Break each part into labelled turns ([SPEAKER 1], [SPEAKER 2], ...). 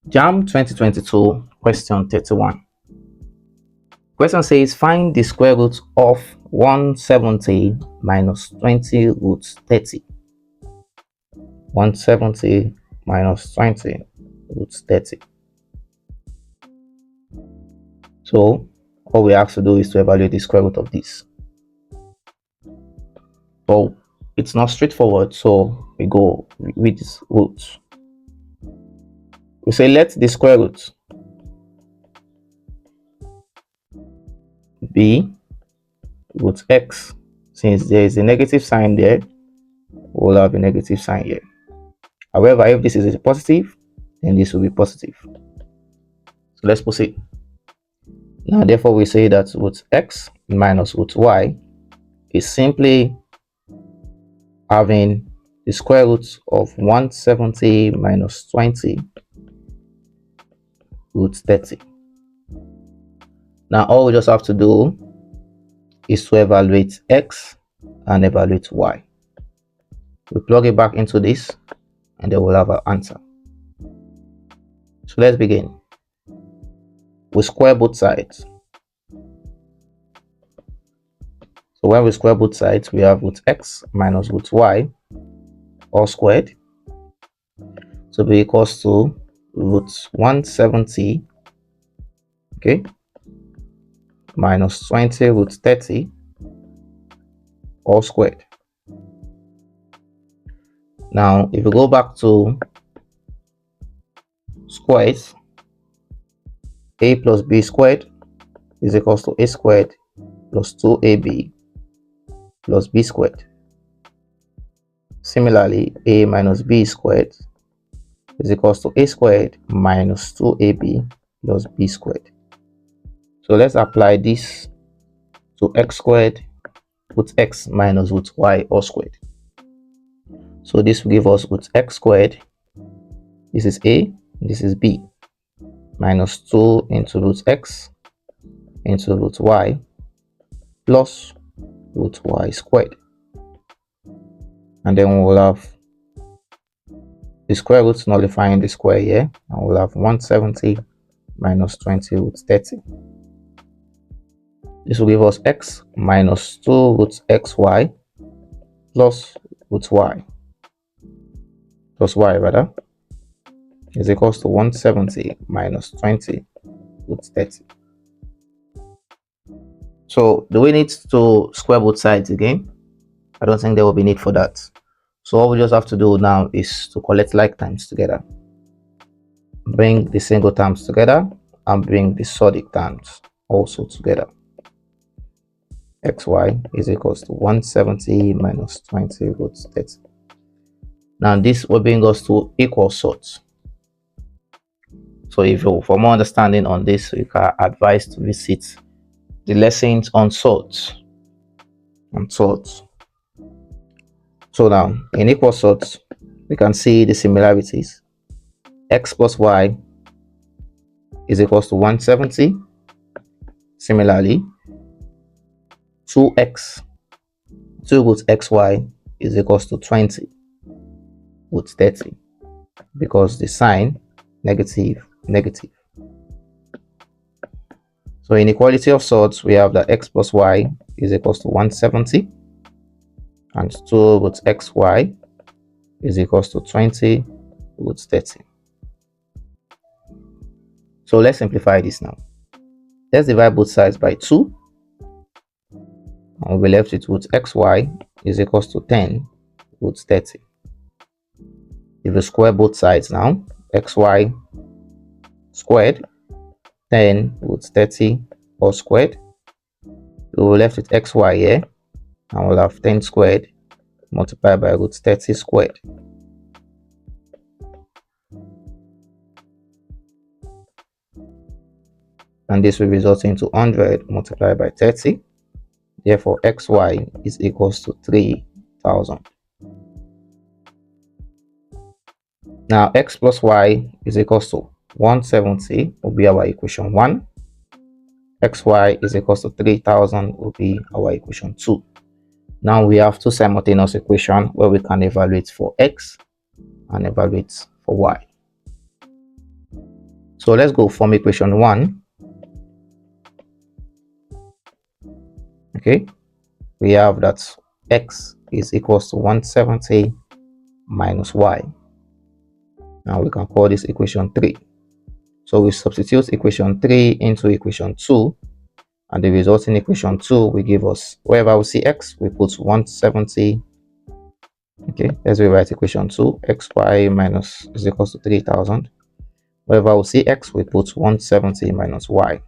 [SPEAKER 1] JAMB 2022 question 31. Question says find the square root of 170 minus 20 root 30. 170 minus 20 root 30. So all we have to do is to evaluate the square root of this. So it's not straightforward, so we go with this root. We say let the square root be root x. Since there is a negative sign there, we'll have a negative sign here. However, if this is a positive, then this will be positive. So let's proceed. Now, therefore, we say that root x minus root y is simply having the square root of 170 minus 20 root 30. Now, all we just have to do is to evaluate x and evaluate y. We plug it back into this, and then we'll have our answer. So let's begin. We square both sides. So when we square both sides, we have root x minus root y all squared to be equals to root 170, okay, minus 20 root 30 all squared. Now, if you go back to squares, a plus b squared is equals to a squared plus 2ab plus b squared. Similarly, a minus b squared is equals to a squared minus 2ab plus b squared. So let's apply this to x squared with x minus root y all squared. So this will give us root x squared, this is a, this is b, minus 2 into root x into root y plus root y squared. And then we'll have the square root nullifying the square here, and we'll have 170 minus 20 root 30. This will give us x minus 2 root xy plus root y plus y rather is equals to 170 minus 20 root 30. So do we need to square both sides again? I don't think there will be need for that. So all we just have to do now is to collect like terms together. Bring the single terms together and bring the solid terms also together. xy is equals to 170 minus 20 root 30. Now this will bring us to equal sorts. So if you for more understanding on this, you can advise to visit the lessons on sorts. So now in equal sorts, we can see the similarities. X plus y is equals to 170. Similarly, 2x, 2 root xy is equals to 20 root 30 because the sign negative. So in equality of sorts, we have that x plus y is equals to 170 and 2 root xy is equals to 20 root 30. So let's simplify this now. Let's divide both sides by 2. And we'll be left with root xy is equals to 10 root 30. If you square both sides now, xy squared 10 root 30 all squared, we will be left with xy here, and we'll have 10 squared multiplied by root 30 squared. And this will result into 100 multiplied by 30. Therefore, xy is equals to 3000. Now, x plus y is equals to 170 will be our equation 1. xy is equals to 3000 will be our equation 2. Now we have two simultaneous equations where we can evaluate for x and evaluate for y. So let's go from equation 1. Okay, we have that x is equals to 170 minus y. Now we can call this equation 3. So we substitute equation 3 into equation 2, and the resulting equation 2 will give us, wherever we see x, we put 170. Okay, let's rewrite equation 2, xy minus is equals to 3000. Wherever we see x, we put 170 minus y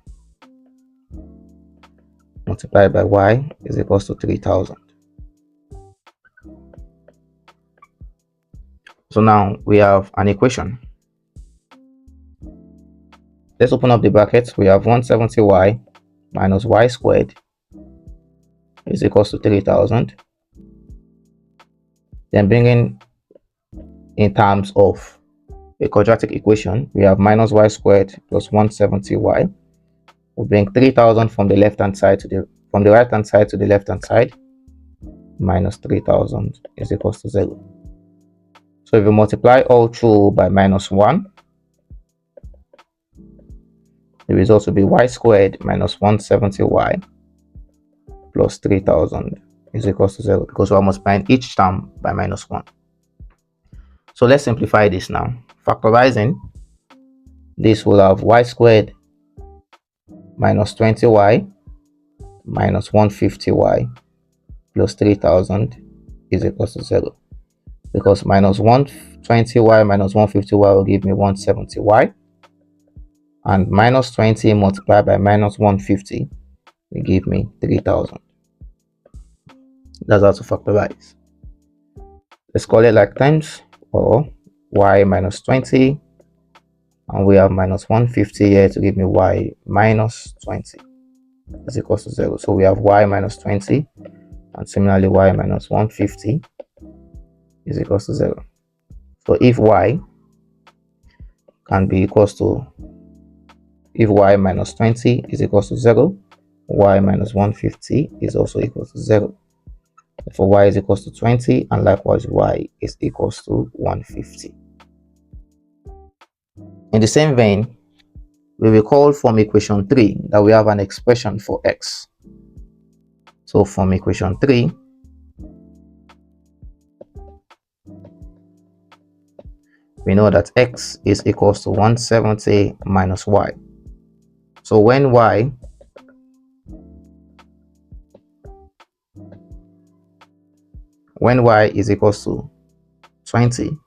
[SPEAKER 1] multiplied by y is equals to 3000. So now we have an equation. Let's open up the brackets. We have 170y minus y squared is equals to 3000. Then bringing in terms of a quadratic equation, we have minus y squared plus 170y. We'll bring 3000 from the left hand side to the right hand side to the left hand side. Minus 3000 is equals to 0. So if you multiply all through by minus 1, the result will be y squared minus 170y plus 3000 is equals to 0, because we're multiplying each term by minus 1. So let's simplify this now. Factorizing, this will have y squared minus 20y minus 150y plus 3000 is equals to 0, because minus 120y minus 150y will give me 170y, and minus 20 multiplied by minus 150 will give me 3000. That's how to factorize. Let's call it like times, or y minus 20, and we have minus 150 here to give me y minus 20 is equals to 0. So we have y minus 20, and similarly y minus 150 is equals to 0. So if y can be equals to, if y minus 20 is equals to 0, y minus 150 is also equals to 0. For y is equals to 20, and likewise y is equals to 150. In the same vein, we recall from equation 3 that we have an expression for x. So from equation 3, we know that x is equals to 170 minus y. So when y is equals to 20,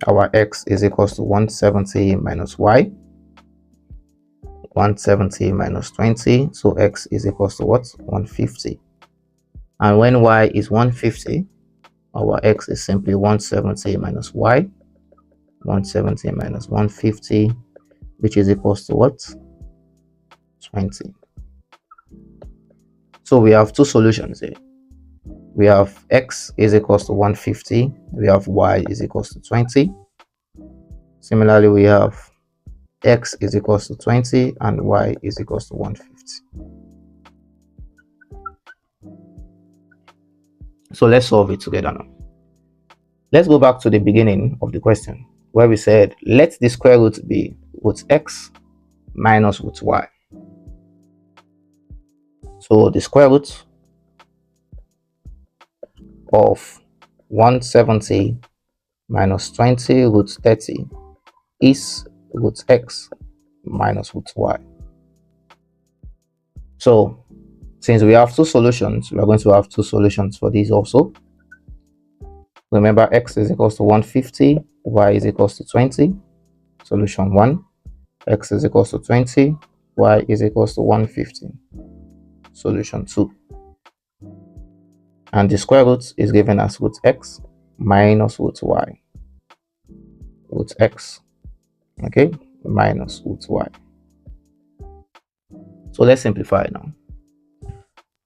[SPEAKER 1] our x is equals to 170 minus y. 170 minus 20, so x is equals to what? 150. And when y is 150, our x is simply 170 minus y. 170 minus 150, which is equals to what? 20. So we have two solutions here. We have x is equals to 150. We have y is equals to 20. Similarly, we have x is equals to 20 and y is equals to 150. So let's solve it together now. Let's go back to the beginning of the question where we said let the square root be root x minus root y. So the square root of 170 minus 20 root 30 is root x minus root y. So since we have two solutions, we are going to have two solutions for these also. Remember, x is equals to 150, y is equals to 20. Solution 1, x is equals to 20, y is equals to 150. Solution 2. And the square root is given as root x minus root y. Root x, okay, minus root y. So let's simplify now.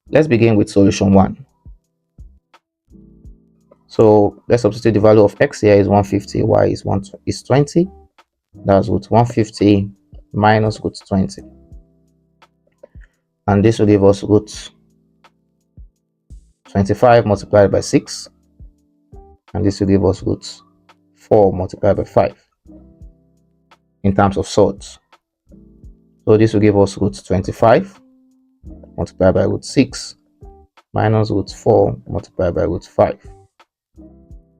[SPEAKER 1] Let's begin with solution 1. So let's substitute the value of x here is 150, y is 20. That's root 150 minus root 20. And this will give us root 25 multiplied by 6. And this will give us root 4 multiplied by 5. in terms of sorts. So this will give us root 25 multiplied by root 6 minus root 4 multiplied by root 5.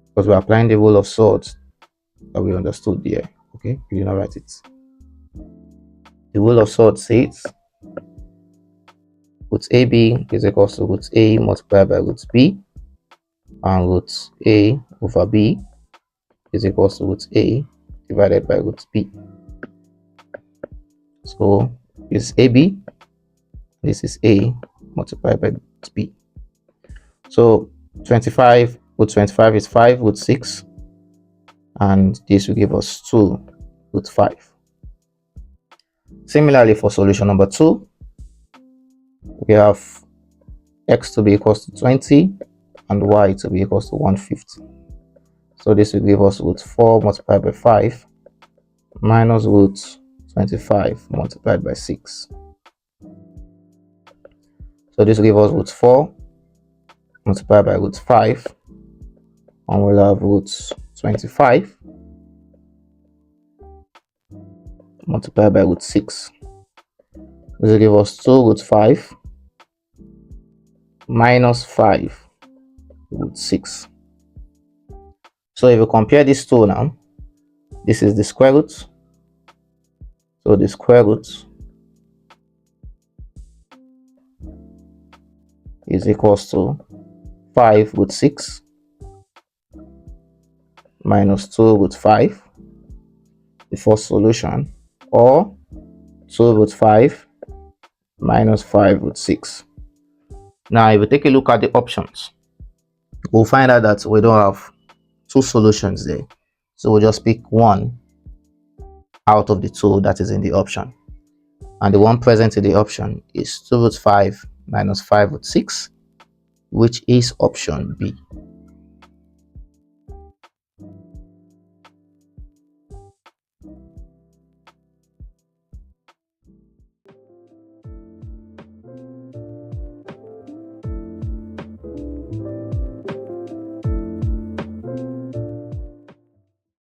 [SPEAKER 1] Because we're applying the rule of sorts that we understood there. Okay, you did not write it. The rule of sorts says root AB is equals to root A multiplied by root B, and root A over B is equals to root A divided by root B. So this is AB, this is A multiplied by root B. So 25 root 25 is 5 root 6, and this will give us 2 root 5. Similarly, for solution number 2, we have x to be equals to 20 and y to be equals to 150. So this will give us root 4 multiplied by 5 minus root 25 multiplied by 6. So this will give us root 4 multiplied by root 5, and we'll have root 25 multiplied by root 6. This will give us 2 root 5 minus 5 root 6. So if we compare these two now, this is the square root. So the square root is equals to 5 root 6 minus 2 root 5, the first solution, or 2 root 5 minus 5 root 6. Now, if we take a look at the options, we'll find out that we don't have two solutions there. So we'll just pick one out of the two that is in the option. And the one present in the option is 2 root 5 minus 5 root 6, which is option B.